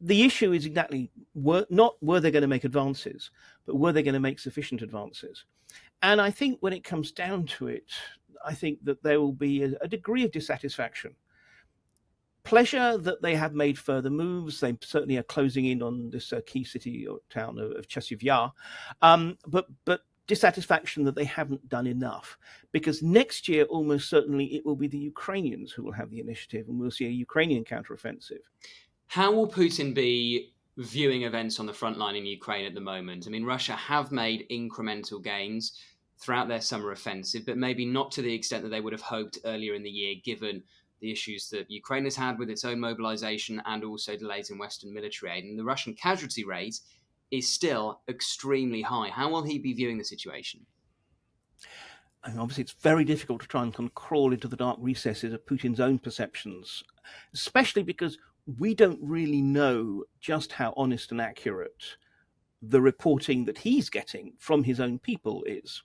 the issue is exactly not were they going to make advances, but were they going to make sufficient advances? And I think when it comes down to it, I think that there will be a degree of dissatisfaction. Pleasure that they have made further moves. They certainly are closing in on this key city or town of Chasiv, but dissatisfaction that they haven't done enough, because next year almost certainly it will be the Ukrainians who will have the initiative, and we'll see a Ukrainian counteroffensive. How will Putin be viewing events on the front line in Ukraine at the moment? I mean, Russia have made incremental gains throughout their summer offensive, but maybe not to the extent that they would have hoped earlier in the year, given the issues that Ukraine has had with its own mobilization and also delays in Western military aid. And the Russian casualty rate is still extremely high. How will he be viewing the situation? I mean, obviously, it's very difficult to try and kind of crawl into the dark recesses of Putin's own perceptions, especially because we don't really know just how honest and accurate the reporting that he's getting from his own people is.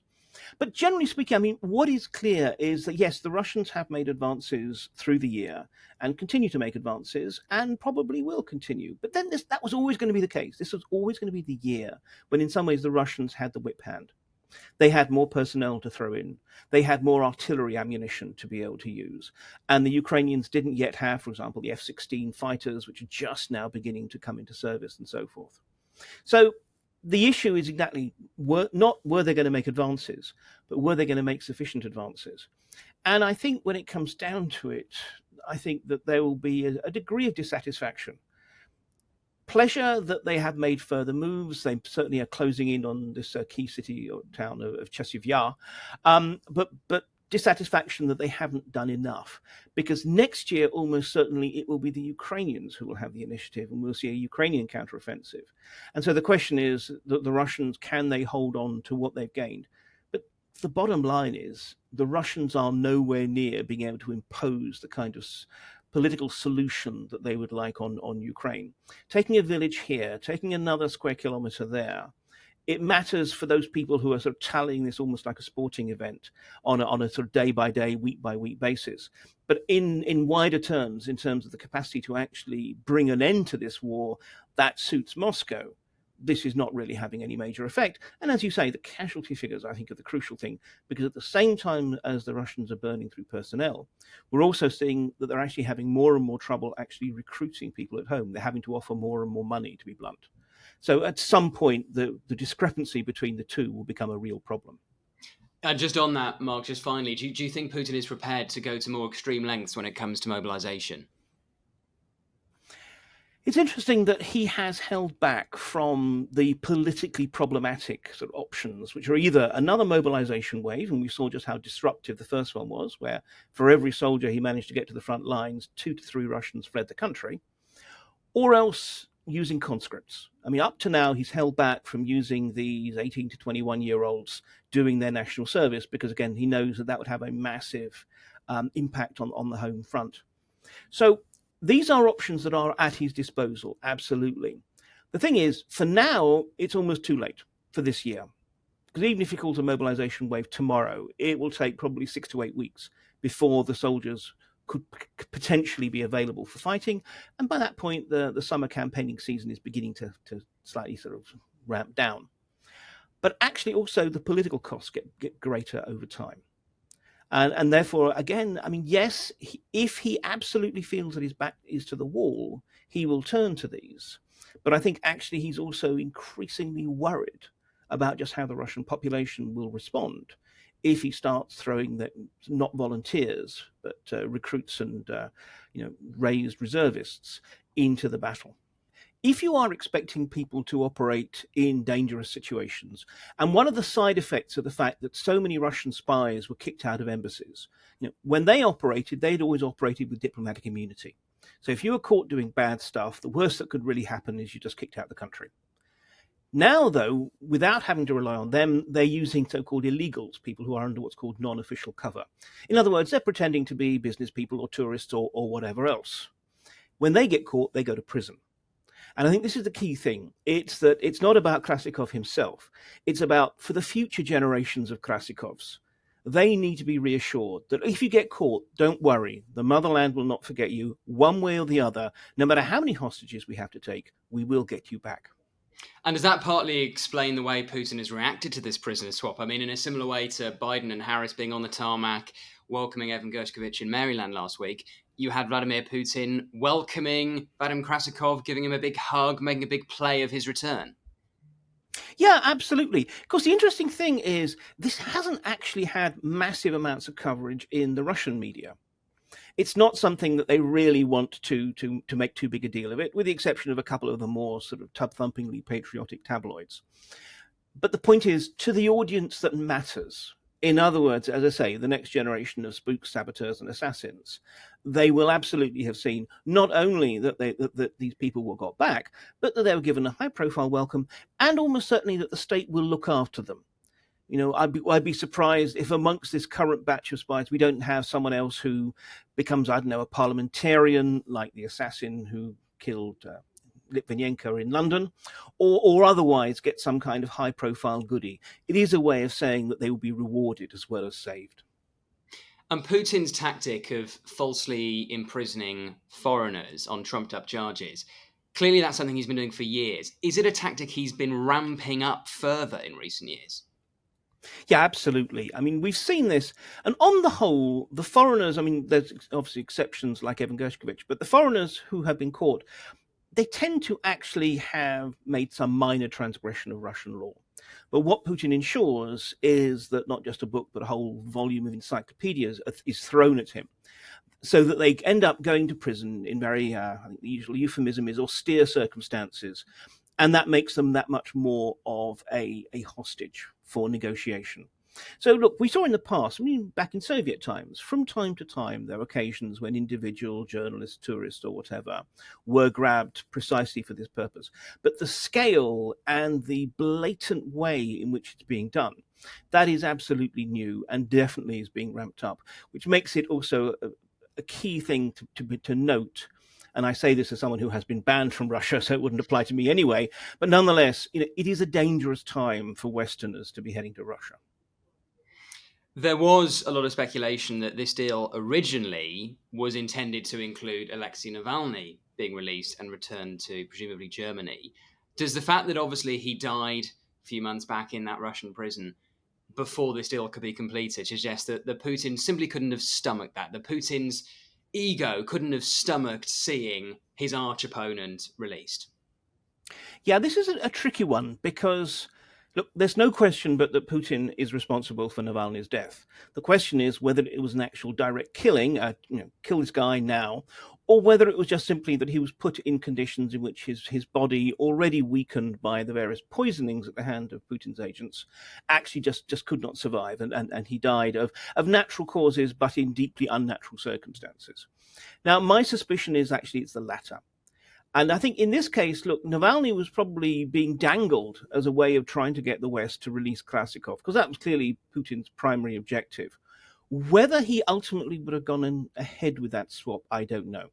But generally speaking, I mean, what is clear is that, yes, the Russians have made advances through the year and continue to make advances and probably will continue. But then that was always going to be the case. This was always going to be the year when in some ways the Russians had the whip hand. They had more personnel to throw in. They had more artillery ammunition to be able to use. And the Ukrainians didn't yet have, for example, the F-16 fighters, which are just now beginning to come into service and so forth. So the issue is exactly not were they going to make advances, but were they going to make sufficient advances? And I think when it comes down to it, I think that there will be a degree of dissatisfaction. Pleasure that they have made further moves. They certainly are closing in on this key city or town of Chasiv, but dissatisfaction that they haven't done enough, because next year almost certainly it will be the Ukrainians who will have the initiative, and we'll see a Ukrainian counteroffensive. And so the question is that the Russians, can they hold on to what they've gained? But the bottom line is the Russians are nowhere near being able to impose the kind of political solution that they would like on Ukraine. Taking a village here, taking another square kilometer there, it matters for those people who are sort of tallying this almost like a sporting event on a sort of day-by-day, week-by-week basis. But in wider terms, in terms of the capacity to actually bring an end to this war, that suits Moscow. This is not really having any major effect. And as you say, the casualty figures, I think, are the crucial thing, because at the same time as the Russians are burning through personnel, we're also seeing that they're actually having more and more trouble actually recruiting people at home. They're having to offer more and more money, to be blunt. So at some point, the discrepancy between the two will become a real problem. Just on that, Mark, just finally, do you think Putin is prepared to go to more extreme lengths when it comes to mobilization? It's interesting that he has held back from the politically problematic sort of options, which are either another mobilization wave, and we saw just how disruptive the first one was, where for every soldier he managed to get to the front lines, 2 to 3 Russians fled the country, or else using conscripts. I mean, up to now, he's held back from using these 18 to 21-year-olds doing their national service, because, again, he knows that would have a massive impact on the home front. So these are options that are at his disposal, absolutely. The thing is, for now, it's almost too late for this year, because even if he calls a mobilization wave tomorrow, it will take probably 6 to 8 weeks before the soldiers could potentially be available for fighting. And by that point, the summer campaigning season is beginning to slightly sort of ramp down. But actually also the political costs get greater over time. And therefore, again, I mean, yes, if he absolutely feels that his back is to the wall, he will turn to these. But I think actually he's also increasingly worried about just how the Russian population will respond if he starts throwing not volunteers, but recruits and raised reservists into the battle. If you are expecting people to operate in dangerous situations, and one of the side effects of the fact that so many Russian spies were kicked out of embassies, when they operated, they'd always operated with diplomatic immunity. So if you were caught doing bad stuff, the worst that could really happen is you just kicked out the country. Now, though, without having to rely on them, they're using so-called illegals, people who are under what's called non-official cover. In other words, they're pretending to be business people or tourists or whatever else. When they get caught, they go to prison. And I think this is the key thing. It's that it's not about Krasikov himself. It's about, for the future generations of Krasikovs, they need to be reassured that if you get caught, don't worry, the motherland will not forget you. One way or the other, no matter how many hostages we have to take, we will get you back. And does that partly explain the way Putin has reacted to this prisoner swap? I mean, in a similar way to Biden and Harris being on the tarmac, welcoming Evan Gershkovich in Maryland last week, you had Vladimir Putin welcoming Vadim Krasikov, giving him a big hug, making a big play of his return. Yeah, absolutely. Of course, the interesting thing is this hasn't actually had massive amounts of coverage in the Russian media. It's not something that they really want to make too big a deal of it, with the exception of a couple of the more sort of tub-thumpingly patriotic tabloids. But the point is, to the audience that matters, in other words, as I say, the next generation of spooks, saboteurs, and assassins, they will absolutely have seen not only that these people were got back, but that they were given a high-profile welcome, and almost certainly that the state will look after them. You know, I'd be surprised if amongst this current batch of spies we don't have someone else who becomes, I don't know, a parliamentarian like the assassin who killed Litvinenko in London, or otherwise get some kind of high-profile goodie. It is a way of saying that they will be rewarded as well as saved. And Putin's tactic of falsely imprisoning foreigners on trumped-up charges, clearly that's something he's been doing for years. Is it a tactic he's been ramping up further in recent years? Yeah, absolutely. I mean, we've seen this. And on the whole, the foreigners, I mean, there's obviously exceptions like Evan Gershkovich, but the foreigners who have been caught, they tend to actually have made some minor transgression of Russian law. But what Putin ensures is that not just a book, but a whole volume of encyclopedias is thrown at him, so that they end up going to prison in very, I think the usual euphemism is austere circumstances. And that makes them that much more of a hostage for negotiation. So look, we saw in the past, I mean, back in Soviet times, from time to time, there were occasions when individual journalists, tourists, or whatever were grabbed precisely for this purpose. But the scale and the blatant way in which it's being done, that is absolutely new and definitely is being ramped up, which makes it also a key thing to note. And I say this as someone who has been banned from Russia, so it wouldn't apply to me anyway. But nonetheless, you know, it is a dangerous time for Westerners to be heading to Russia. There was a lot of speculation that this deal originally was intended to include Alexei Navalny being released and returned to presumably Germany. Does the fact that obviously he died a few months back in that Russian prison before this deal could be completed suggest that Putin simply couldn't have stomached that? That Putin's ego couldn't have stomached seeing his arch opponent released? Yeah, this is a tricky one because, look, there's no question but that Putin is responsible for Navalny's death. The question is whether it was an actual direct killing, kill this guy now, or whether it was just simply that he was put in conditions in which his body, already weakened by the various poisonings at the hand of Putin's agents, actually just could not survive, and he died of natural causes, but in deeply unnatural circumstances. Now, my suspicion is actually it's the latter. And I think in this case, look, Navalny was probably being dangled as a way of trying to get the West to release Krasikov, because that was clearly Putin's primary objective. Whether he ultimately would have gone ahead with that swap, I don't know.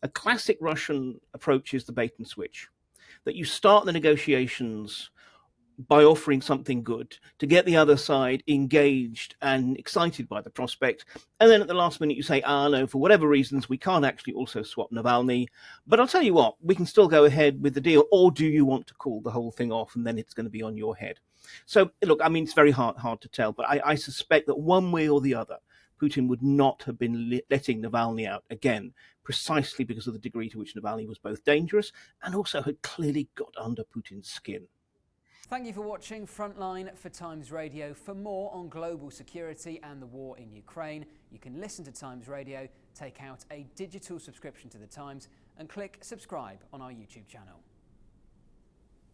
A classic Russian approach is the bait and switch, that you start the negotiations by offering something good to get the other side engaged and excited by the prospect. And then at the last minute you say, no, for whatever reasons, we can't actually also swap Navalny. But I'll tell you what, we can still go ahead with the deal. Or do you want to call the whole thing off and then it's going to be on your head? So look, I mean, it's very hard to tell, but I suspect that one way or the other, Putin would not have been letting Navalny out again, precisely because of the degree to which Navalny was both dangerous and also had clearly got under Putin's skin. Thank you for watching Frontline for Times Radio. For more on global security and the war in Ukraine, you can listen to Times Radio, take out a digital subscription to The Times, and click subscribe on our YouTube channel.